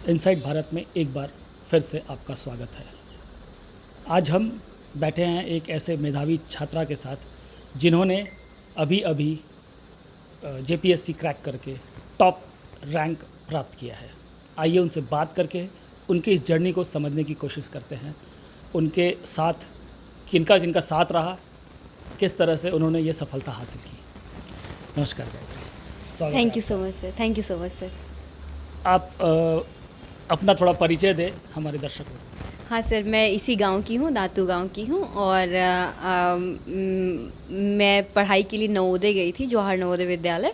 Inside Bharat में एक बार फिर से आपका स्वागत है। आज हम बैठे हैं एक ऐसे मेधावी छात्रा के साथ जिन्होंने अभी अभी जेपीएससी क्रैक करके टॉप रैंक प्राप्त किया है। आइए उनसे बात करके उनकी इस जर्नी को समझने की कोशिश करते हैं। उनके साथ किनका किनका साथ रहा, किस तरह से उन्होंने ये सफलता हासिल की। नमस्कार गायत्री, स्वागत है थैंक यू आपका। So much sir. Thank you so much sir. आप अपना थोड़ा परिचय दें हमारे दर्शकों को। हाँ सर, मैं इसी गांव की हूँ, दातू गांव की हूँ। और मैं पढ़ाई के लिए नवोदय गई थी, जवाहर नवोदय विद्यालय।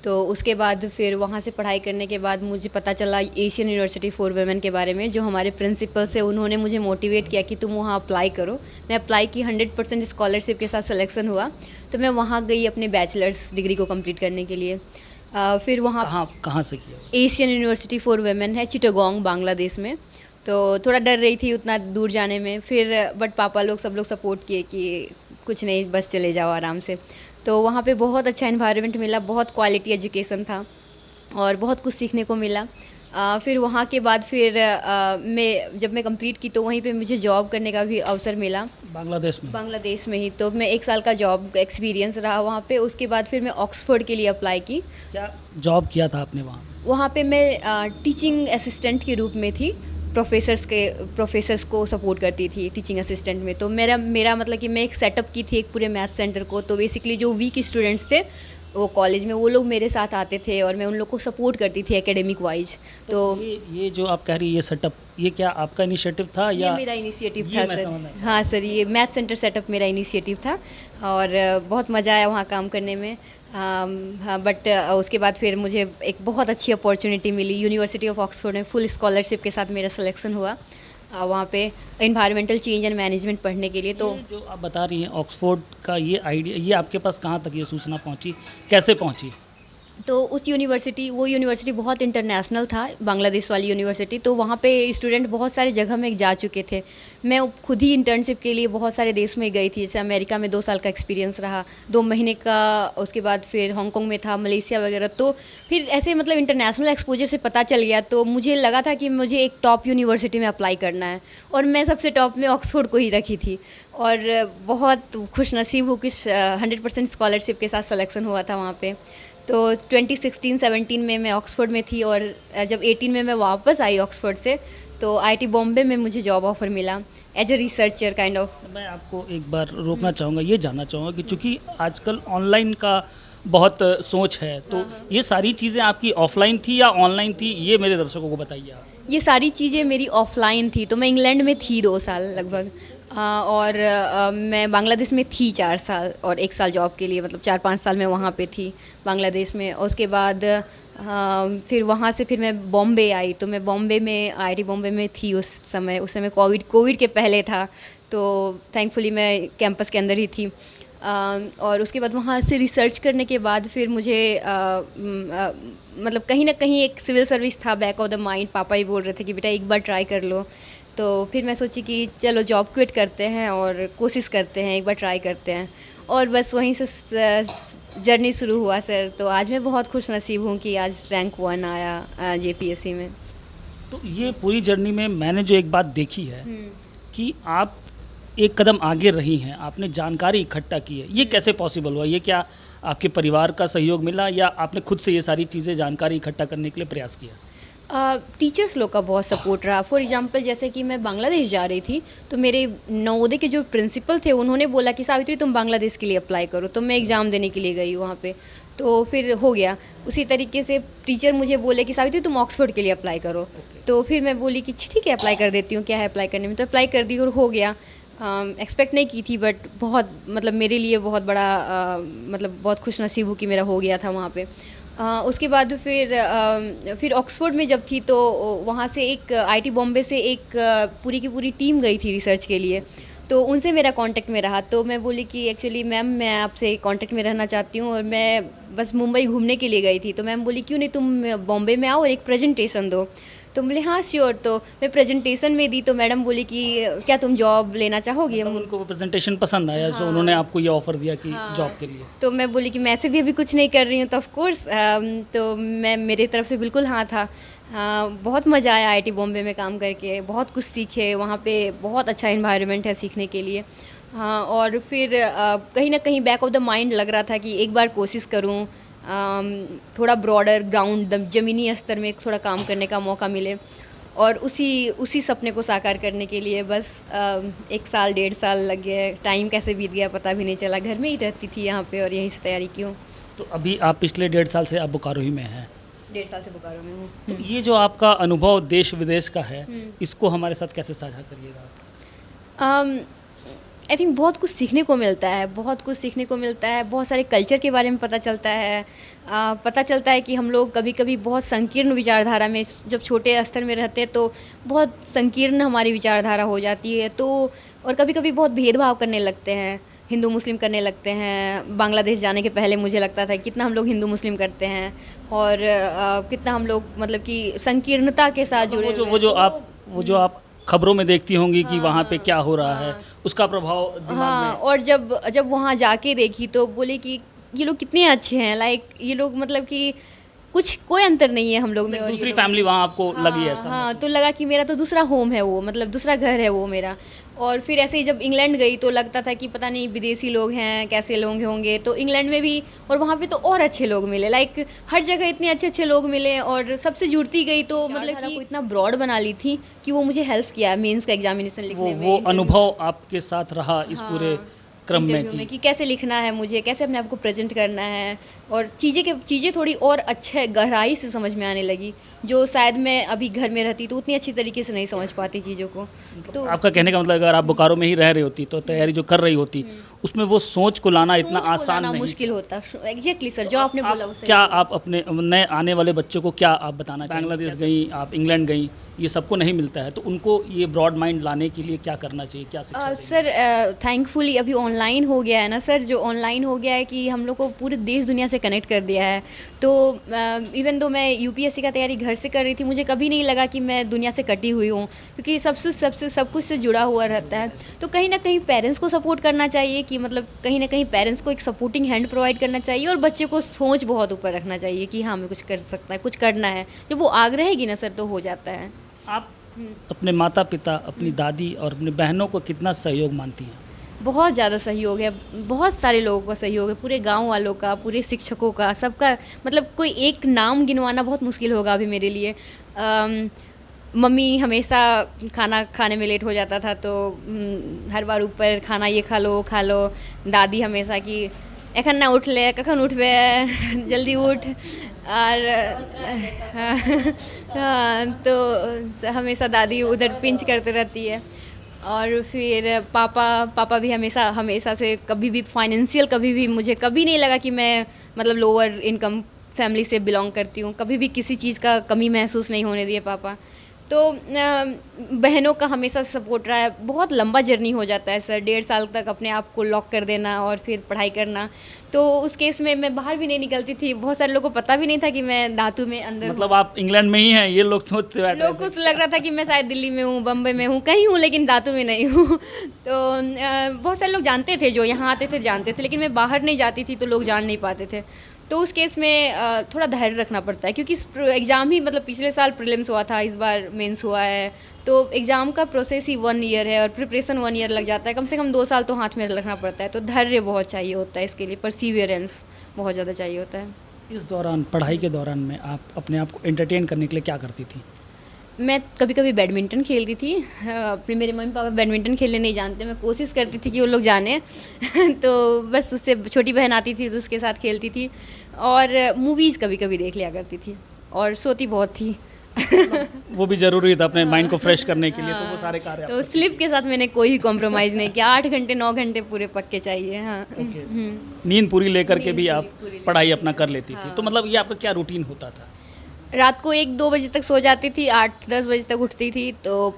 तो उसके बाद फिर वहाँ से पढ़ाई करने के बाद मुझे पता चला एशियन यूनिवर्सिटी फॉर वुमेन के बारे में। जो हमारे प्रिंसिपल से, उन्होंने मुझे मोटिवेट किया कि तुम वहाँ अप्लाई करो। मैं अप्लाई की, 100% स्कॉलरशिप के साथ सिलेक्शन हुआ। तो मैं वहाँ गई अपने बैचलर्स डिग्री को कंप्लीट करने के लिए। फिर वहाँ कहाँ से किया? एशियन यूनिवर्सिटी फॉर वुमेन है, चिटागोंग, बांग्लादेश में। तो थोड़ा डर रही थी उतना दूर जाने में, फिर बट पापा लोग सब लोग सपोर्ट किए कि कुछ नहीं, बस चले जाओ आराम से। तो वहाँ पे बहुत अच्छा एनवायरनमेंट मिला, बहुत क्वालिटी एजुकेशन था और बहुत कुछ सीखने को मिला। फिर वहाँ के बाद फिर जब मैं कंप्लीट की तो वहीं पे मुझे जॉब करने का भी अवसर मिला, बांग्लादेश में ही। तो मैं 1 साल का जॉब एक्सपीरियंस रहा वहाँ पे। उसके बाद फिर मैं ऑक्सफोर्ड के लिए अप्लाई की। क्या जॉब किया था आपने वहाँ? वहाँ पे मैं टीचिंग असिस्टेंट के रूप में थी। प्रोफेसर्स को सपोर्ट करती थी टीचिंग असिस्टेंट में। तो मेरा मतलब कि मैं एक सेटअप की थी एक पूरे मैथ सेंटर को। तो बेसिकली जो वीक स्टूडेंट्स थे वो कॉलेज में, वो लोग मेरे साथ आते थे और मैं उन लोग को सपोर्ट करती थी एकेडमिक वाइज। तो ये जो आप कह रही है ये सेटअप, ये क्या आपका इनिशिएटिव था या ये मेरा इनिशिएटिव ये था मैं सर। समझना चाहता हाँ सर, ये मैथ सेंटर सेटअप मेरा इनिशिएटिव था और बहुत मज़ा आया वहाँ काम करने में। हाँ, बट उसके बाद फिर मुझे एक बहुत अच्छी अपॉर्चुनिटी मिली यूनिवर्सिटी ऑफ ऑक्सफोर्ड में। फुल स्कॉलरशिप के साथ मेरा सिलेक्शन हुआ वहाँ पे एनवायरमेंटल चेंज एंड मैनेजमेंट पढ़ने के लिए। तो ये जो आप बता रही हैं ऑक्सफोर्ड का ये आइडिया, ये आपके पास कहाँ तक ये सूचना पहुँची, कैसे पहुँची? तो वो यूनिवर्सिटी बहुत इंटरनेशनल था, बांग्लादेश वाली यूनिवर्सिटी। तो वहाँ पे स्टूडेंट बहुत सारे जगह में जा चुके थे। मैं खुद ही इंटर्नशिप के लिए बहुत सारे देश में गई थी। जैसे अमेरिका में 2 साल का एक्सपीरियंस रहा, 2 महीने का। उसके बाद फिर हांगकांग में था, मलेशिया वगैरह। तो फिर ऐसे मतलब इंटरनेशनल एक्सपोजर से पता चल गया। तो मुझे लगा था कि मुझे एक टॉप यूनिवर्सिटी में अप्लाई करना है और मैं सबसे टॉप में ऑक्सफोर्ड को ही रखी थी। और बहुत खुशनसीब हूँ कि 100% स्कॉलरशिप के साथ सिलेक्शन हुआ था वहाँ पे। तो 2016-17 में मैं ऑक्सफोर्ड में थी और जब 18 में मैं वापस आई ऑक्सफोर्ड से, तो आईआईटी बॉम्बे में मुझे जॉब ऑफ़र मिला as a researcher kind of. मैं आपको एक बार रोकना चाहूँगा, ये जानना चाहूँगा कि चूँकि आजकल ऑनलाइन का बहुत सोच है, तो ये सारी चीज़ें आपकी ऑफलाइन थी या ऑनलाइन थी, ये मेरे दर्शकों को बताइए आप। ये सारी चीज़ें मेरी ऑफलाइन थी। तो मैं इंग्लैंड में थी 2 साल लगभग। और मैं बांग्लादेश में थी 4 साल और 1 साल जॉब के लिए, मतलब 4-5 साल मैं वहाँ पे थी बांग्लादेश में। और उसके बाद फिर वहाँ से फिर मैं बॉम्बे आई। तो मैं बॉम्बे में, आईआईटी बॉम्बे में थी उस समय कोविड के पहले था। तो थैंकफुली मैं कैंपस के अंदर ही थी। और उसके बाद वहाँ से रिसर्च करने के बाद फिर मुझे मतलब कहीं ना कहीं एक सिविल सर्विस था बैक ऑफ द माइंड। पापा ही बोल रहे थे कि बेटा एक बार ट्राई कर लो। तो फिर मैं सोची कि चलो जॉब क्विट करते हैं और कोशिश करते हैं, एक बार ट्राई करते हैं। और बस वहीं से जर्नी शुरू हुआ सर। तो आज मैं बहुत खुश नसीब हूँ कि आज रैंक 1 आया जेपीएससी में। तो ये पूरी जर्नी में मैंने जो एक बात देखी है कि आप एक कदम आगे रही हैं, आपने जानकारी इकट्ठा की है। ये कैसे पॉसिबल हुआ? ये क्या आपके परिवार का सहयोग मिला या आपने खुद से ये सारी चीज़ें, जानकारी इकट्ठा करने के लिए प्रयास किया? टीचर्स लोग का बहुत सपोर्ट रहा। फॉर एग्जांपल जैसे कि मैं बांग्लादेश जा रही थी, तो मेरे नवोदय के जो प्रिंसिपल थे उन्होंने बोला कि सावित्री तुम बांग्लादेश के लिए अप्लाई करो। तो मैं एग्ज़ाम देने के लिए गई वहाँ पे, तो फिर हो गया। उसी तरीके से टीचर मुझे बोले कि सावित्री तुम ऑक्सफोर्ड के लिए अप्लाई करो। तो फिर मैं बोली कि ठीक है अप्लाई कर देती हूँ, क्या है अप्लाई करने में। तो अप्लाई कर दी और हो गया। एक्सपेक्ट नहीं की थी, बट बहुत मतलब मेरे लिए बहुत बड़ा मतलब बहुत खुश नसीब हूँ कि मेरा हो गया था वहाँ पे। उसके बाद फिर ऑक्सफोर्ड में जब थी तो वहाँ से एक आईआईटी बॉम्बे से एक पूरी की पूरी टीम गई थी रिसर्च के लिए। तो उनसे मेरा कांटेक्ट में रहा। तो मैं बोली कि एक्चुअली मैम मैं आपसे कांटेक्ट में रहना चाहती हूँ और मैं बस मुंबई घूमने के लिए गई थी। तो मैम बोली क्यों नहीं तुम बॉम्बे में आओ और एक प्रेजेंटेशन दो। तो बोले हाँ श्योर। तो मैं प्रेजेंटेशन में दी तो मैडम बोली कि क्या तुम जॉब लेना चाहोगी? मतलब उनको वो प्रेजेंटेशन पसंद आया, तो उन्होंने आपको ये ऑफ़र दिया कि जॉब के लिए। तो मैं बोली कि मैं ऐसे भी अभी कुछ नहीं कर रही हूँ, तो ऑफ कोर्स तो मैं मेरी तरफ से बिल्कुल हाँ था। हाँ, बहुत मज़ा आया आईआईटी बॉम्बे में काम करके, बहुत कुछ सीखे वहाँ पे, बहुत अच्छा एनवायरनमेंट है सीखने के लिए। हाँ, और फिर कहीं न कहीं बैक ऑफ द माइंड लग रहा था कि एक बार कोशिश करूँ, थोड़ा ब्रॉडर ग्राउंड ज़मीनी स्तर में थोड़ा काम करने का मौका मिले, और उसी सपने को साकार करने के लिए बस 1 साल 1.5 साल लग गए। टाइम कैसे बीत गया पता भी नहीं चला। घर में ही रहती थी यहाँ पे और यहीं से तैयारी की हूँ। तो अभी आप पिछले 1.5 साल से आप बोकारो ही में हैं। 1.5 साल से बोकारो में हूँ। तो ये जो आपका अनुभव देश विदेश का है, इसको हमारे साथ कैसे साझा करिएगा? आई थिंक बहुत कुछ सीखने को मिलता है, बहुत कुछ सीखने को मिलता है, बहुत सारे कल्चर के बारे में पता चलता है। पता चलता है कि हम लोग कभी-कभी बहुत संकीर्ण विचारधारा में, जब छोटे स्तर में रहते हैं तो बहुत संकीर्ण हमारी विचारधारा हो जाती है, तो और कभी-कभी बहुत भेदभाव करने लगते हैं, हिंदू मुस्लिम करने लगते हैं। बांग्लादेश जाने के पहले मुझे लगता था कितना हम लोग हिंदू मुस्लिम करते हैं, और कितना हम लोग मतलब कि संकीर्णता के साथ जुड़े हुए हैं। वो जो आप खबरों में देखती होंगी कि वहाँ पे क्या हो रहा है, उसका प्रभाव दिमाग हाँ, में। और जब वहाँ जाके देखी तो बोले कि ये लोग कितने अच्छे हैं, लाइक ये लोग मतलब कि कोई अंतर नहीं है हम लोग में और ये दूसरी लोग फैमिली वहाँ आपको लगी हाँ, ऐसा? हाँ, तो लगा कि मेरा तो दूसरा होम है वो, मतलब दूसरा घर है वो मेरा। और फिर ऐसे ही जब इंग्लैंड गई तो लगता था कि पता नहीं विदेशी लोग हैं, कैसे लोग होंगे, तो इंग्लैंड में भी, और वहाँ पे तो और अच्छे लोग मिले, लाइक हर जगह इतने अच्छे लोग मिले, और सबसे जुड़ती गई तो मतलब कि इतना ब्रॉड बना ली थी कि वो मुझे हेल्प किया मेंस का एग्जामिनेशन लिखने में। वो अनुभव आपके साथ रहा इस पूरे क्रम इंटरव्यू में कि कैसे लिखना है मुझे, कैसे अपने आप को प्रेजेंट करना है, और चीज़ें थोड़ी और अच्छे गहराई से समझ में आने लगी, जो शायद मैं अभी घर में रहती तो उतनी अच्छी तरीके से नहीं समझ पाती चीज़ों को। तो आपका कहने का मतलब अगर आप बोकारो में ही रह रही होती तो तैयारी जो कर रही होती, उसमें वो सोच को लाना इतना सोच को आसान लाना नहीं। मुश्किल होता। एग्जैक्टली सर, जो आपने बोला वो सही। क्या आप अपने नए आने वाले बच्चों को क्या आप बताना चाहिए? बांग्लादेश गई, आप इंग्लैंड गई, ये सबको नहीं मिलता है, तो उनको ये ब्रॉड माइंड लाने के लिए क्या करना चाहिए, क्या शिक्षा देनी? सर थैंकफुली अभी ऑनलाइन हो गया है ना सर, जो ऑनलाइन हो गया है कि हम लोग को पूरे देश दुनिया से कनेक्ट कर दिया है। तो इवन दो मैं यूपीएससी का तैयारी घर से कर रही थी, मुझे कभी नहीं लगा कि मैं दुनिया से कटी हुई हूँ, क्योंकि सब कुछ से जुड़ा हुआ रहता है। तो कहीं ना कहीं पेरेंट्स को सपोर्ट करना चाहिए, कि मतलब कहीं ना कहीं पेरेंट्स को एक सपोर्टिंग हैंड प्रोवाइड करना चाहिए, और बच्चे को सोच बहुत ऊपर रखना चाहिए कि हाँ मैं कुछ कर सकता है, कुछ करना है। जब वो आग रहेगी ना सर तो हो जाता है। आप अपने माता पिता, अपनी दादी और अपनी बहनों को कितना सहयोग मानती हैं? बहुत ज़्यादा सहयोग है, बहुत सारे लोगों का सहयोग है, पूरे गांव वालों का, पूरे शिक्षकों का, सबका। मतलब कोई एक नाम गिनवाना बहुत मुश्किल होगा अभी मेरे लिए। मम्मी हमेशा खाना खाने में लेट हो जाता था, तो हर बार ऊपर खाना ये खा लो वो खा लो। दादी हमेशा कि एखन ना उठले, कखन उठबे, जल्दी उठ। और हाँ, तो हमेशा दादी उधर पिंच करते रहती है। और फिर पापा भी हमेशा से कभी भी फाइनेंशियल, कभी भी मुझे कभी नहीं लगा कि मैं मतलब लोअर इनकम फैमिली से बिलोंग करती हूँ, कभी भी किसी चीज़ का कमी महसूस नहीं होने दिए पापा। तो बहनों का हमेशा सपोर्ट रहा है। बहुत लंबा जर्नी हो जाता है सर, 1.5 साल तक अपने आप को लॉक कर देना और फिर पढ़ाई करना। तो उस केस में मैं बाहर भी नहीं निकलती थी, बहुत सारे लोगों को पता भी नहीं था कि मैं धातु में अंदर मतलब आप इंग्लैंड में ही हैं, ये लोग सोचते बैठे लोग को लग रहा था कि मैं शायद दिल्ली में हूँ, बम्बई में हूँ, कहीं हूँ, लेकिन धातु में नहीं हूँ। तो बहुत सारे लोग जानते थे, जो यहाँ आते थे जानते थे, लेकिन मैं बाहर नहीं जाती थी तो लोग जान नहीं पाते थे। तो उस केस में थोड़ा धैर्य रखना पड़ता है, क्योंकि एग्ज़ाम ही मतलब पिछले साल प्रीलिम्स हुआ था, इस बार मेंस हुआ है, तो एग्ज़ाम का प्रोसेस ही 1 ईयर है और प्रिपरेशन 1 ईयर लग जाता है। कम से कम 2 साल तो हाथ में रखना पड़ता है। तो धैर्य बहुत चाहिए होता है इसके लिए, परसीवियरेंस बहुत ज़्यादा चाहिए होता है। इस दौरान, पढ़ाई के दौरान में आप अपने आप को एंटरटेन करने के लिए क्या करती थी? मैं कभी कभी बैडमिंटन खेलती थी। फिर मेरे मम्मी पापा बैडमिंटन खेलने नहीं जानते, मैं कोशिश करती थी कि वो लोग जाने। तो बस उससे छोटी बहन आती थी तो उसके साथ खेलती थी, और मूवीज़ कभी कभी देख लिया करती थी, और सोती बहुत थी। वो भी ज़रूरी था अपने माइंड को फ्रेश करने के लिए, तो वो सारे कार्य तो स्लीप के साथ मैंने कोई कॉम्प्रोमाइज़ नहीं किया। 8 घंटे 9 घंटे पूरे पक्के चाहिए। हाँ। नींद पूरी लेकर के भी आप पूरी लेकर। पढ़ाई अपना कर लेती थी। तो मतलब ये आपका क्या रूटीन होता था? रात को 1-2 बजे तक सो जाती थी, 8-10 बजे तक उठती थी। तो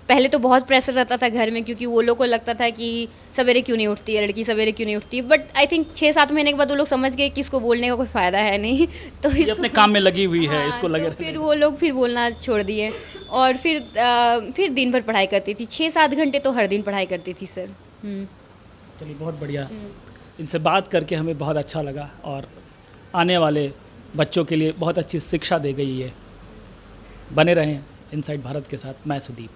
पहले तो बहुत प्रेशर रहता था घर में, क्योंकि वो लोग को लगता था कि सवेरे क्यों नहीं उठती है लड़की, सवेरे क्यों नहीं उठती। बट आई थिंक 6-7 महीने के बाद वो लोग समझ गए कि इसको बोलने का कोई फ़ायदा है नहीं। तो ये अपने काम में लगी हुई है, हाँ, इसको लगे तो फिर वो लोग फिर बोलना छोड़ दिए, और फिर दिन भर पढ़ाई करती थी। 6-7 घंटे तो हर दिन पढ़ाई करती थी सर। चलिए, बहुत बढ़िया। इनसे बात करके हमें बहुत अच्छा लगा, और आने वाले बच्चों के लिए बहुत अच्छी शिक्षा दे गई है। बने रहें इनसाइड भारत के साथ। मैं सुदीप।